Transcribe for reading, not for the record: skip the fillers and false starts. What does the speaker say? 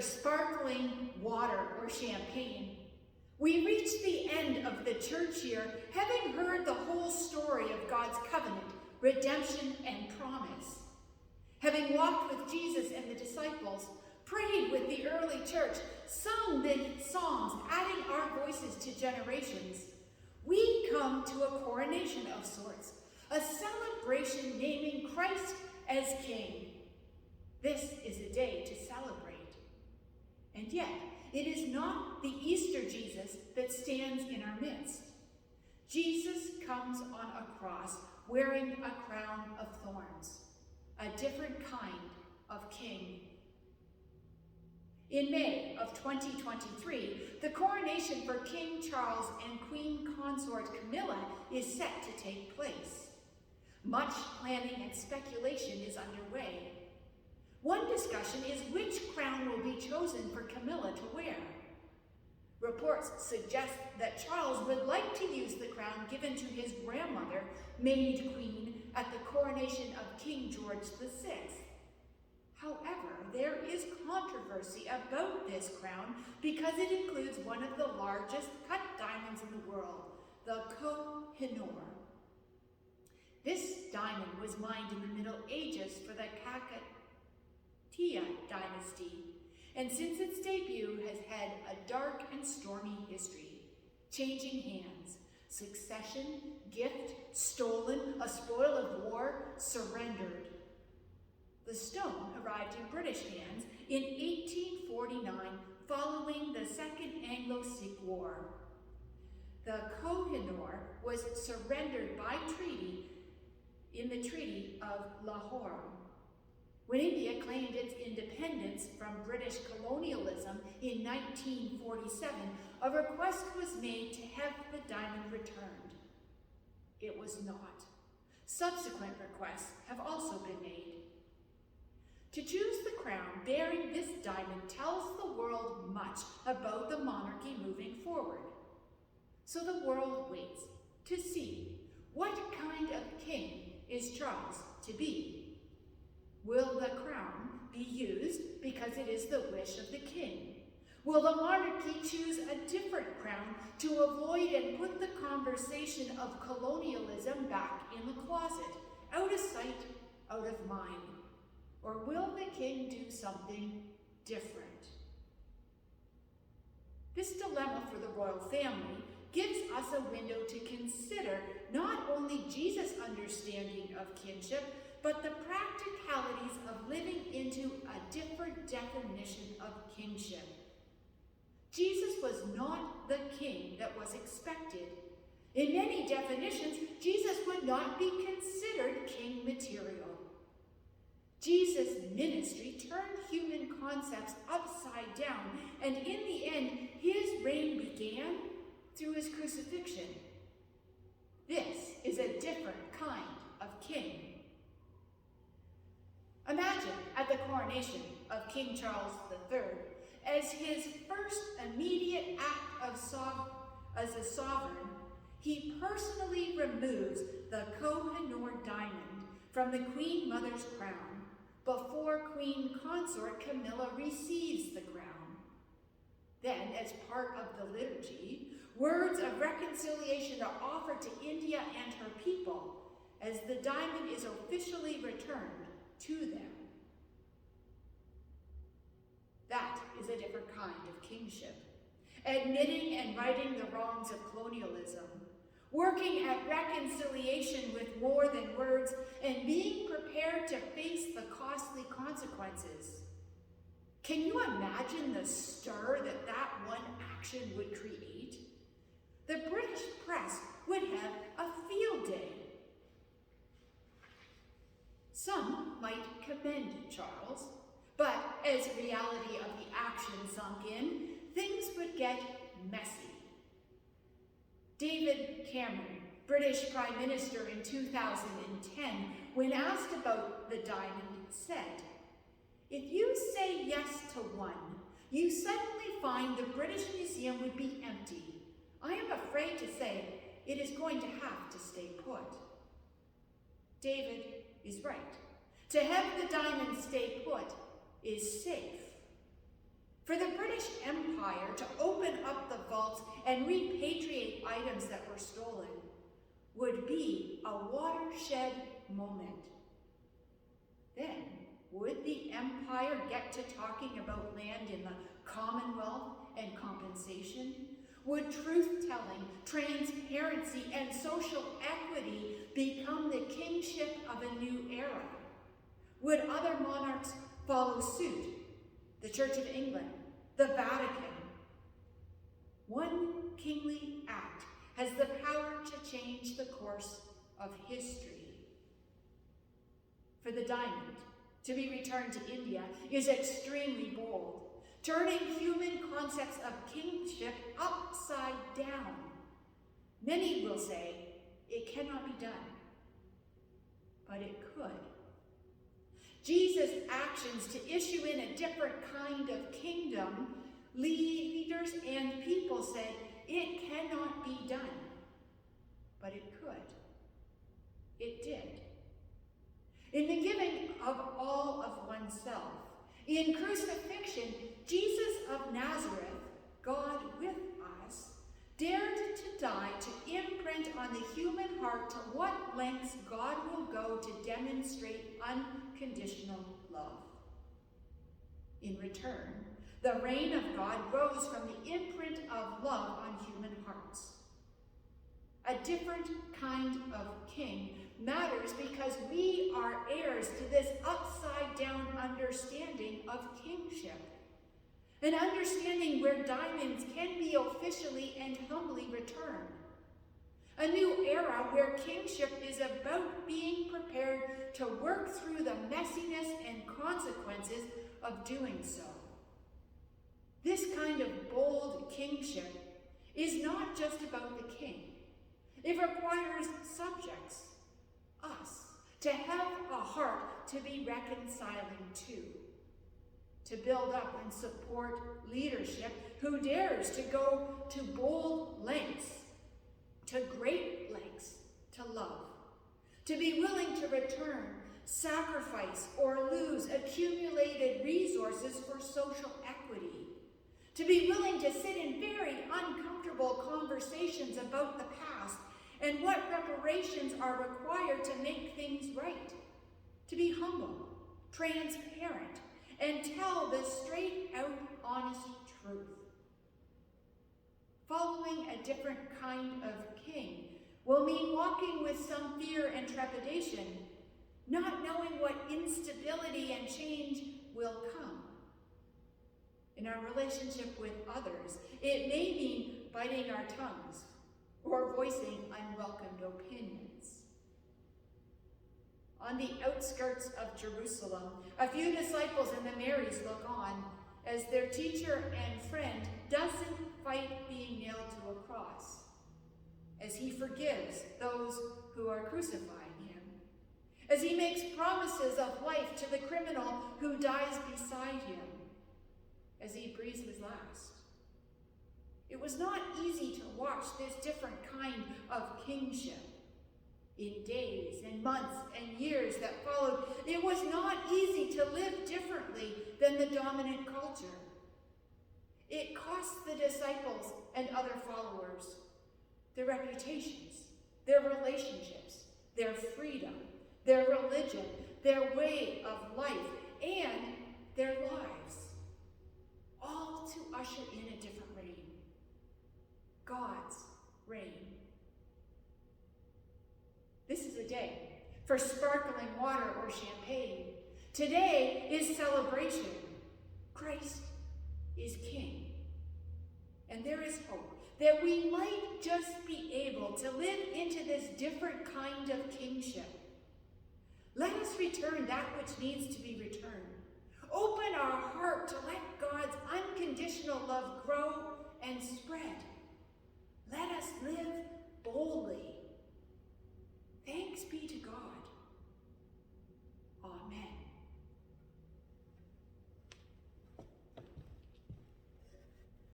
for sparkling water or champagne. We reach the end of the church year having heard the whole story of God's covenant, redemption, and promise. Having walked with Jesus and the disciples, prayed with the early church, sung the songs, adding our voices to generations, we come to a coronation of sorts, a celebration naming Christ as King. This is a day to celebrate. And yet, it is not the Easter Jesus that stands in our midst. Jesus comes on a cross wearing a crown of thorns, a different kind of king. In May of 2023, the coronation for King Charles and Queen Consort Camilla is set to take place. Much planning and speculation is underway. One discussion is which crown will be chosen for Camilla to wear. Reports suggest that Charles would like to use the crown given to his grandmother, Maid Queen, at the coronation of King George VI. However, there is controversy about this crown because it includes one of the largest cut diamonds in the world, the Koh-i-Noor. This diamond was mined in the Middle Ages for the Kakatiya dynasty, and since its debut has had a dark and stormy history, changing hands, succession, gift, stolen, a spoil of war, surrendered. The stone arrived in British hands in 1849 following the Second Anglo-Sikh War. The Koh-i-Noor was surrendered by treaty in the Treaty of Lahore. When India claimed its independence from British colonialism in 1947, a request was made to have the diamond returned. It was not. Subsequent requests have also been made. To choose the crown bearing this diamond tells the world much about the monarchy moving forward. So the world waits to see what kind of king is Charles to be. Will the crown be used because it is the wish of the king? Will the monarchy choose a different crown to avoid and put the conversation of colonialism back in the closet, out of sight, out of mind? Or will the king do something different? This dilemma for the royal family gives us a window to consider not only Jesus' understanding of kinship, but the practicalities of living into a different definition of kingship. Jesus was not the king that was expected. In many definitions, Jesus would not be considered king material. Jesus' ministry turned human concepts upside down, and in the end, his reign began through his crucifixion. This is a different kind of king. Imagine at the coronation of King Charles III, as his first immediate act as a sovereign, he personally removes the Koh-i-Noor diamond from the Queen Mother's crown before Queen Consort Camilla receives the crown. Then, as part of the liturgy, words of reconciliation are offered to India and her people as the diamond is officially returned to them. That is a different kind of kingship. Admitting and righting the wrongs of colonialism, working at reconciliation with more than words, and being prepared to face the costly consequences. Can you imagine the stir that one action would create? The British press would have a field day. Some might commend Charles, but as reality of the action sunk in, things would get messy. David Cameron, British Prime Minister in 2010, when asked about the diamond, said, "If you say yes to one, you suddenly find the British Museum would be empty. I am afraid to say it is going to have to stay put." David is right. To have the diamond stay put is safe. For the British Empire to open up the vaults and repatriate items that were stolen would be a watershed moment. Then, would the empire get to talking about land in the Commonwealth and compensation? Would truth-telling, transparency, and social equity become the kingship of a new era? Would other monarchs follow suit? The Church of England, the Vatican. One kingly act has the power to change the course of history. For the diamond to be returned to India is extremely bold, turning human concepts of kingship upside down. Many will say it cannot be done, but it could. Jesus' actions to issue in a different kind of kingdom, leaders and people said it cannot be done, but it could. It did. In the giving of all of oneself, in crucifixion, Jesus of Nazareth, God with us, dared to die to imprint on the human heart to what lengths God will go to demonstrate unconditional love. In return, the reign of God grows from the imprint of love on human hearts. A different kind of king matters because we are heirs to this upside-down understanding of kingship. An understanding where diamonds can be officially and humbly returned. A new era where kingship is about being prepared to work through the messiness and consequences of doing so. This kind of bold kingship is not just about the king. It requires subjects, us, to have a heart to be reconciling to build up and support leadership who dares to go to bold lengths, to great lengths, to love, to be willing to return, sacrifice, or lose accumulated resources for social equity, to be willing to sit in very uncomfortable conversations about the past and what reparations are required to make things right, to be humble, transparent, and tell the straight-out, honest truth. Following a different kind of king will mean walking with some fear and trepidation, not knowing what instability and change will come. In our relationship with others, it may mean biting our tongues or voicing unwelcomed opinions. On the outskirts of Jerusalem, a few disciples and the Marys look on as their teacher and friend doesn't fight being nailed to a cross, as he forgives those who are crucifying him, as he makes promises of life to the criminal who dies beside him, as he breathes his last. It was not easy to watch this different kind of kingship. In days and months and years that followed, it was not easy to live differently than the dominant culture. It cost the disciples and other followers their reputations, their relationships, their freedom, their religion, their way of life, and their lives, all to usher in a different reign. God's reign. This is a day for sparkling water or champagne. Today is celebration. Christ is King. And there is hope that we might just be able to live into this different kind of kingship. Let us return that which needs to be returned. Open our heart to let God's unconditional love grow and spread